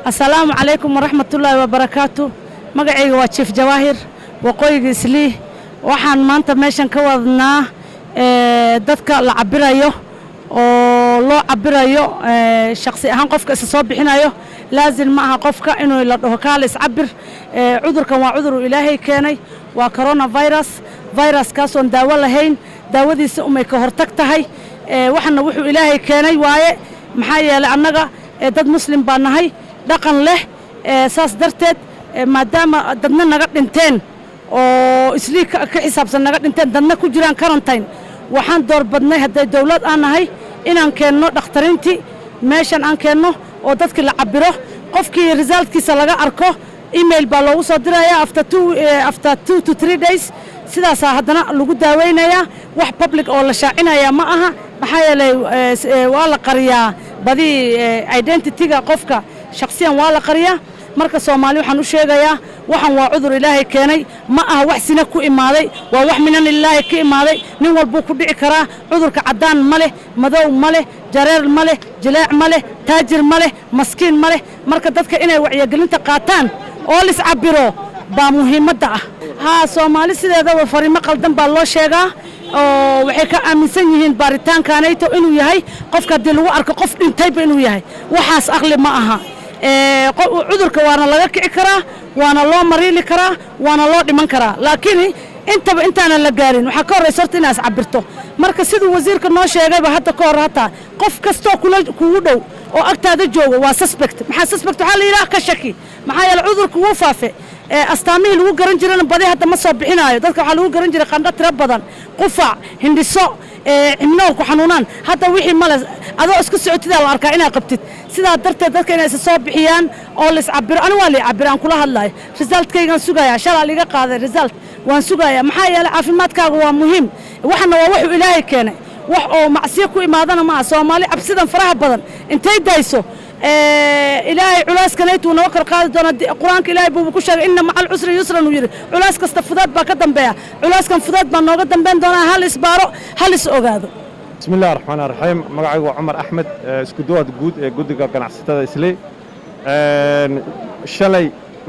السلام عليكم ورحمة الله وبركاته. مقعي وشيف جواهر وقوي إسلي waxaan maanta meeshan ka wadnaa dadka la cabirayo oo loo cabirayo shakhsi ahaan qofka isa soo bixinayo laazim ma aha qofka inuu la dhaho kaalis cabir cudurkan waa cudur ilaahay keenay waa coronavirus kaas oo daawo lahayn daawadiisa umay ka hortag tahay waxana wuxuu ilaahay keenay waaye maxaa yeelay annaga dad muslim baan nahay dhaqan leh saas darteed maadaama dadna naga dhinteen oo isli ka xisaabsan naga dhinteen dadna ku jiraan quarantine waxaan door badnay haday dawlad aan nahay inaan keenno dhakhtarintii meeshan aan keenno oo dadkii la cabiro qofkii resultkiisa laga arko email baa loogu soo dirayaa after 2 to 3 days sidaas haddana lagu daaweynayaa wax public oo la shaacinaya ma aha maxaa yeelay waa la qariyaa badi identity-ga qofka shakhsiyan waa la qariyaa marka Soomaali waxaan u sheegayaa waxan waa cudur ilaahay keenay ma aha wax sina ku imaaday waa wax minan ilaahay ka imaaday nin walba ku dhici kara cudurka cadaan ma leh madow ma leh jareer ma leh jilaac ma leh taajir ma leh maskiin ma leh marka dadka inay wacyigelinta qaataan oo lis cabiro baa muhiimada ah ha Soomaali sideedaba fariimo qaldan baa loo sheegaa oo waxay ka aaminsan yihiin baaritaankaanayto inuu yahay qofka hadii lagu arko qof dhintayba inuu yahay waxaas aqli ma aha cudurka waana laga kici karaa waana loo mariili karaa waana loo dhiman karaa laakiin intaana la gaarin waxa ka horeysa horta inaad cabirto marka sidoo wasiirka noo sheegayba hadda ka hor hata qof kasto kugu dhow oo agtaada jooga waa suspect maxaa suspect waxa la yiraahdaa ka shaki maxaa yeelay cudurku wuu faafay astaamihii lagu garan jirana badi hadda ma soo bixinayo dadka waxa lagu garan jiray qandho tiro badan qufac hindhiso imnool ku xanuunaan hadda wixii mala adoo isku socotida la arkaa inaad qabtid sidaa darteed dadka inay soo bixiyaan oo la iscabiro aniga waa la cabiraan kula hadlayo resultkaygan sugaya shalay liga qaaday result waan sugaya maxaa yeelay caafimaadkaaga waa muhiim waxana waa wax ilaahay keenay wax oo macsiyo ku imaadana ma Soomaali cabsidan faraha badan intay dayso ilaahay culaaskaleetu noo kala qaadi doona quraanka ilaahay buu ku sheegay inna ma'al usri yusran uu yiri culaas kasta fudaad baa ka dambeeya culaaskan fudaad baa nooga dambeyn doona hal isbaaro hal is ogaado bismillaahir rahmaanir rahiim magacaygu waa Umar Ahmed isku duwad guud ee guddiga ganacsatada Islii shalay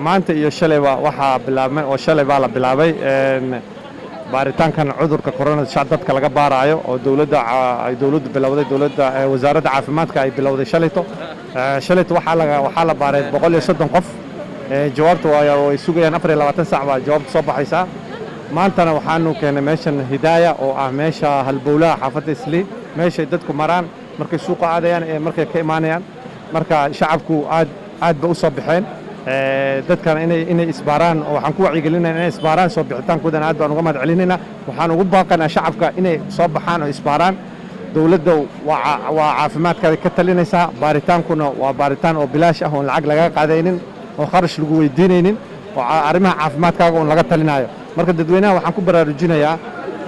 maanta iyo shalay waxa bilaabmay oo shalay baa la bilaabay baaritaankan cudurka corona dadka laga baarayo oo dawladda bilowday wasaaradda caafimaadka ay bilowday shalayto waxa la baaray 130 qof jawaabta way sugayaan 24 saac baa jawaabta soo baxaysa maantana waxaanu keenay meeshan hidaaya oo ah meesha halbowlaha xaafadda Islii meesha dadku maraan markay suuqa aadayaan ee markay ka imaanayaan marka shacabku aad ba u soo baxeen dadkan inay isbaaraan oo waxaan ku wacyigelinaynaa inay isbaaraan soo bixitaankooda aad baan uga mahadcelinaynaa waxaan ugu baaqaynaa shacabka inay soo baxaan oo isbaaraan dawladda waa caafimaadka ka talinaysaa baaritaankuna waa baaritaan oo bilaash ah oo lacag laga qaadaynin oo kharash lagu weydiinaynin oo arrimaha caafimaadkaaga oo laga talinayo marka dadweynaha waxaan ku baraarujinayaa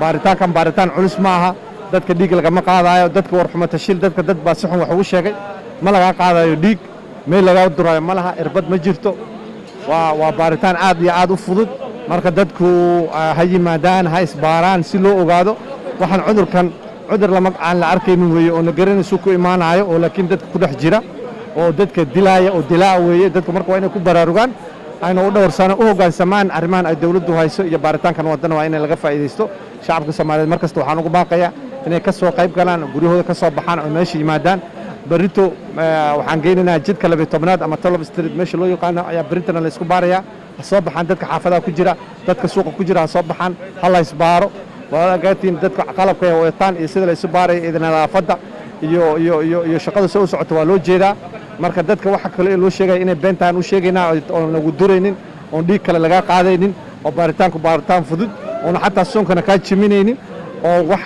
baaritaankan baaritaan culus ma aha dadka dhiig lagama qaadayo dadka warxumo tashil dad baa si xun wax ugu sheegay ma laga qaadayo dhiig meel laga durayo ma laha irbad ma jirto waa baaritaan aad iyo aad u fudud marka dadku ha yimaadaan ha isbaaraan si loo ogaado waxaan cudur lama aan la arkaynin weeye oo la garanayso ku imaanayo oo laakiin dadka ku dhex jira oo dadka dilaya oo dilaa weeye dadku marka waa inay ku baraarugaan ayna u dhowrsana u hoggaansamaan arrimahan ay dawladdu hayso iyo baaritaankan wadana waa in laga faa'iideysto shacabka Soomaaliyeed markasta waxaan ugu baaqayaa inay ka soo qayb galaan guriyahooda ka soo baxaan oo meesha yimaadaan barito waxaan geynaynaa jidka 12aad ama 12 street meesha loo yaqaan ayaa baritana la isku baaraya soo baxaan dadka xaafadaha ku jira dadka suuqa ku jira soo baxaan hal isbaaro wala gaatiin dadka qalabka ay wataan iyo sida la isu baaray nadaafada iyo shaqada soo socoto waa loo jeedaa marka dadka waxa kale loo sheegay inay beentaan u sheegaynaa oo lagu duraynin oo dhiig kale laga qaadaynin oo baaritaan fudud oo xataa soonkana ka jiminaynin oo wax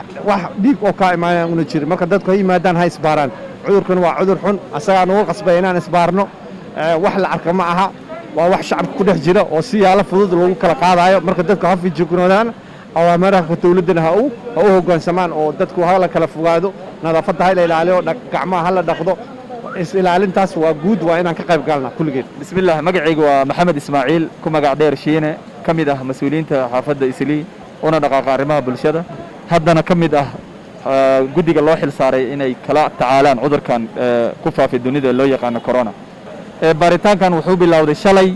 dhiig oo ka imaanaya una jirin marka dadku ay yimaadaan ha isbaaraan cudurkan waa cudur xun asaga aan uga qasbay inaan isbaarno wax la arka ma aha waa wax shacabka ku dhex jira oo si yaala fudud lagu kala qaadayo marka dadku ha fiijignoodaan awaamaraha dawladana ha u hoggaansamaan oo dadku hala kala fogaado nadaafadda ha la ilaaliyo gacmaha la dhaqdo is ilaalintaas waa guud waa inaan ka qayb galnaa kulligeed bismillaah magacaygu waa maxamed ismaaciil ku magac dheer shiine kamid ah mas'uuliyiinta xaafadda Islii una dhaqaaqa arrimaha bulshada haddana kamid ah guddiga loo xil saaray inay kala tacaalaan cudurkan ku faafay dunida loo yaqaan corona baaritaankan wuxuu bilowday shalay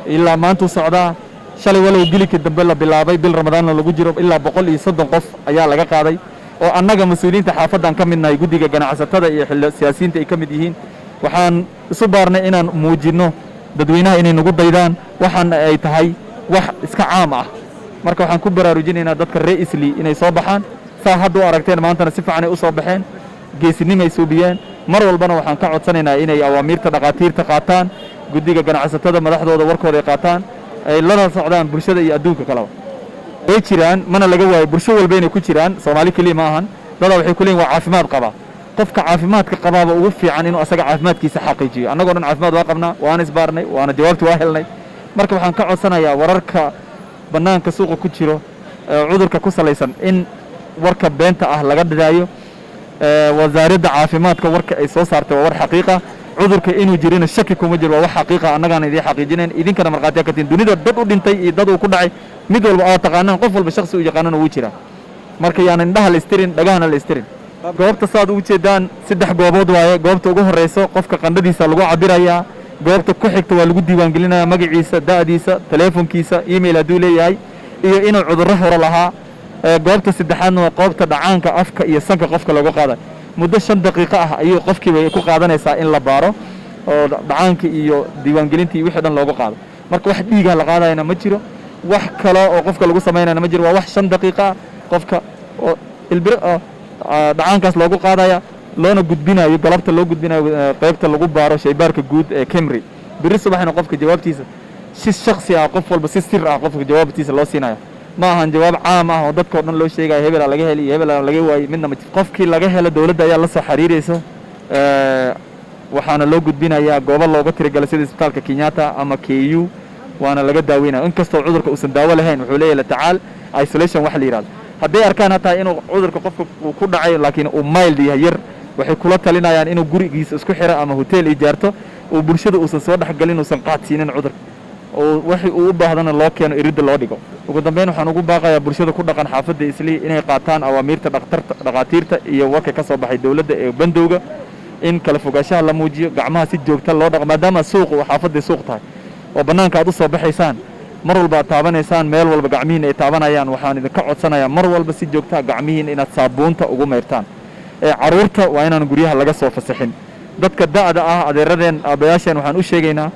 ilaa maanta socdaa shalay walow gilika dambe la bilaabay bil ramadaanna lagu jiro ilaa 130 qof ayaa laga qaaday oo annaga mas'uuliyiinta xaafadan ka midnahay guddiga ganacsatada iyo siyaasiyiinta ay ka mid yihiin waxaan isu baarnay inaan muujino dadweynaha inay nagu daydaan waxaan ay tahay wax iska caam ah marka waxaan ku baraarujinaynaa dadka reer Isli inay soo baxaan saa hadda u aragteen maantana si fiican ay u soo baxeen geesinimo ay suubiyeen mar walbana waxaan ka codsanaynaa inay awaamirta dhaqaatiirta qaataan guddiga ganacsatada madaxdooda warkooda ay qaataan ay la socdaan bulshada iyo adduunka kalaba way jiraan mana laga waayo bulsho walba inay ku jiraan Soomaali kaliya ma ahan dad waxay ku leeyihiin waa caafimaad qaba qofka caafimaadka qabaaba ugu fiican inuu asaga caafimaadkiisa xaqiijiyo annagoo dhan caafimaad waa qabnaa waan isbaarnay waana jawaabti waa helnay marka waxaan ka codsanayaa wararka bannaanka suuqa ku jiro cudurka ku salaysan in warka beenta ah laga dhadaayo wasaaradda caafimaadka warka ay soo saartay waa war xaqiiqa cudurka inuu jirina shaki kuma jiro waa wax xaqiiqa annagaan idin xaqiijinayn idinkana marqaatiya ka tin dunida dad u dhintay iyo dad uu ku dhacay mid walba oo taqaanaan qof walba shakhsi u yaqaanana wuu jiraa marka yaan indhaha la istirin dhagahana la istirin goobta saad ugu jeedaan 3 goobood waaye goobta ugu horeyso qofka qandhadiisa lagu cabirayaa goobta ku xigta waa lagu diiwaan gelinayaa magaciisa da'diisa telefonkiisa email hadduu leeyahay iyo inuu cudurro hore lahaa goobta saddexaadna waa goobta dhacaanka afka iyo sanka qofka lagu qaaday muddo 5 daqiiqo ah ayuu qofkiiba ku qaadanaysaa in la baaro oo dhacaanka iyo diiwaan gelintii wixii dhan loogu qaado marka wax dhiiga la qaadayna ma jiro wax kale oo qofka lagu sameynayna ma jiro waa wax 5 daqiiqo ah qofka oo ilbir dhacaankaas loogu qaadaya loona gudbinayo galabta loo gudbinayo qaybta lagu baaro shaybaarka guud ee Camry biri subaxna qofka jawaabtiisa si shakhsi ah qof walba si sir ah qofka jawaabtiisa loo siinayo ma ahan jawaab caam ah oo dadka dhan loo sheegayo hebel laga heli hebel laga waayay midna ma qofkii laga helo dawladda ayaa la soo xiriirayso waxaana loo gudbinayaa goobo looga tirigalay sida isbitaalka Kenyatta ama KU waana laga daaweynaa inkastoo cudurka uusan daawo lahayn wuxuu leeyahay la tacaal isolation wax la yiraahdo hadday arkaan hataa inuu cudurka qofka ku dhacay laakiin uu mild yahay yar waxay kula talinayaan inuu gurigiisa isku xiro ama hotel ijaarto oo bulshada uusan soo dhaxgalin uusan qaadsiinin cudurka oo wixii uu u baahdana loo keeno iridda loo dhigo ugu dambeyn waxaan ugu baaqayaa bulshada ku dhaqan xaafadda Isli inay qaataan awaamirta dhaqaatiirta iyo warka ka soo baxay dawladda ee bandowga in kala fogaanshaha la muujiyo gacmaha si joogto loo dhaqo maadaama suuqu xaafadda suuq tahay oo bannaanka aad u soo baxaysaan mar walba aad taabanaysaan meel walba gacmihiin ay taabanayaan waxaan idinka codsanayaa mar walba si joogto gacmihiin inaad saabuunta ugu meertaan caruurta waa inaan guryaha laga soo fasaxin dadka da'da ah adeeradeen aabayaasheen waxaan u sheegaynaa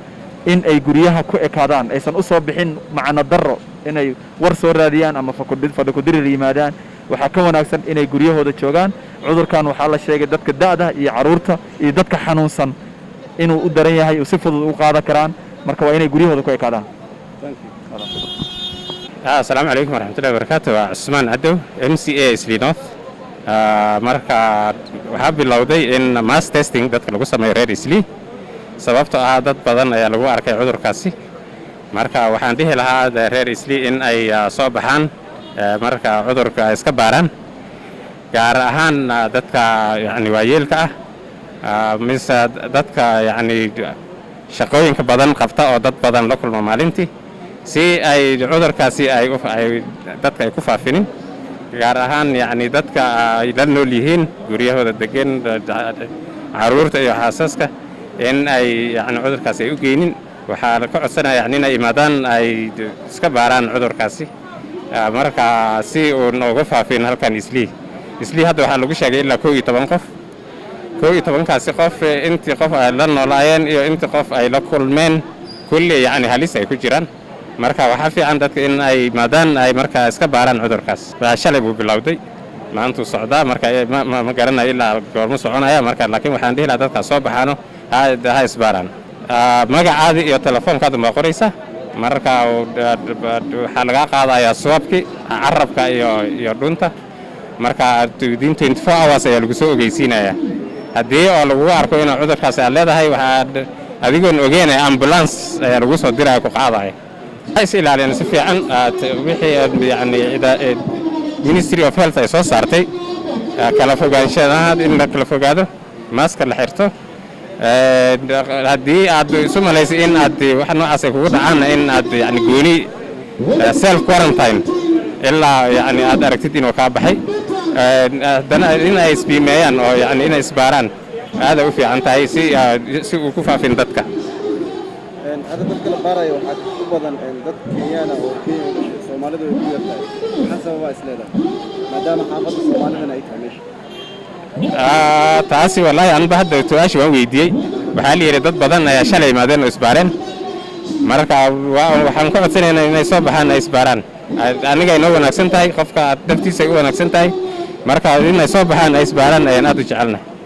in ay guryaha ku ekaadaan aysan u soo bixin macna darro inay war soo raadiyaan ama fadhi ku dirir yimaadaan waxaa ka wanaagsan inay guryahooda joogaan cudurkan waxaa la sheegay dadka da'da iyo caruurta iyo dadka xanuunsan inuu u daran yahay oo si fudud u qaadan karaan marka waa inay guryahooda ku ekaadaan السلام عليكم ورحمة الله وبركاته عثمان عدو MCA Isli North marka waxaa bilowday in mass testing dadka lagu sameeyo reer Isli sababtoo ah dad badan ayaa lagu arkay cudurkaasi marka waxaan dhihi lahaa reer Isli in ay soo baxaan marka cudurka iska baaraan gaar ahaan dadka yani waayeelka ah mise dadka yani shaqooyinka badan qabta oo dad badan la kulma maalintii si ay cudurkaasi ay dadka ay ku faafinin gaar ahaan yani dadka ay la nool yihiin guryahooda degan caruurta iyo xaasaska in ay yani cudurkaasi ay u geynin waxaa ka codsanaya yani inay imaadaan ay iska baaraan cudurkaasi marka si uu nooga faafin halkan Isli hadda waxaa lagu sheegay ilaa 12 qof 12kaasi qof intii qof ay la noolaayeen iyo intii qof ay la kulmeen kulli yani halis ay ku jiraan marka waxaa fiican dadka in ay maadaan ay marka iska baaraan cudurkaas shalay buu bilowday maanta socdaa marka ma garanayo ilaa goorma soconaya marka laakiin waxaan dhihi lahaa dadka soo baxaano ha isbaaraan magacaada iyo telefoonkaada ma qoraysa marka waxaa laga qaadayaa swabki carabka iyo dhunta marka 24 hours ayaa lagu soo ogeysiinaya haddii oo lagu arko in cudurkaas aad leedahay waxaa adigoon ogeyn ambulance ayaa lagu soo diraa ku qaadaya is ilaaliyaan si fiican wixii yani Ministry of Health ay soo saartay kala fogaanshaha in la kala fogaado mask la xirto haddii aad isu malaysay in aad wax noocaas ay kugu dhacaan in aad yani gooni self quarantine ilaa yani aad aragtid inuu ka baxay haddana in ay isbiimeeyaan oo yani inay isbaaraan aad u fiican tahay si uu ku faafin dadka هذا dadka la baarayo waxa ku badan dad Kenyaana oo Soomaalidu ay ku yartahay maxaa sababa isleedahay maadaama xaafadda Soomaalida ay tahay meesha taasi wallahi anba hadda tuwaashi waan weydiiyey waxaa la yiri dad badan ayaa shalay yimaadeen oo isbaareen marka waxaan ku codsanaynaa inay soo baxaan ay isbaaraan aniga inoo wanaagsan tahay qofka naftiisa ay u wanaagsan tahay marka inay soo baxaan ay isbaaraan ayaan aad u jecelnahay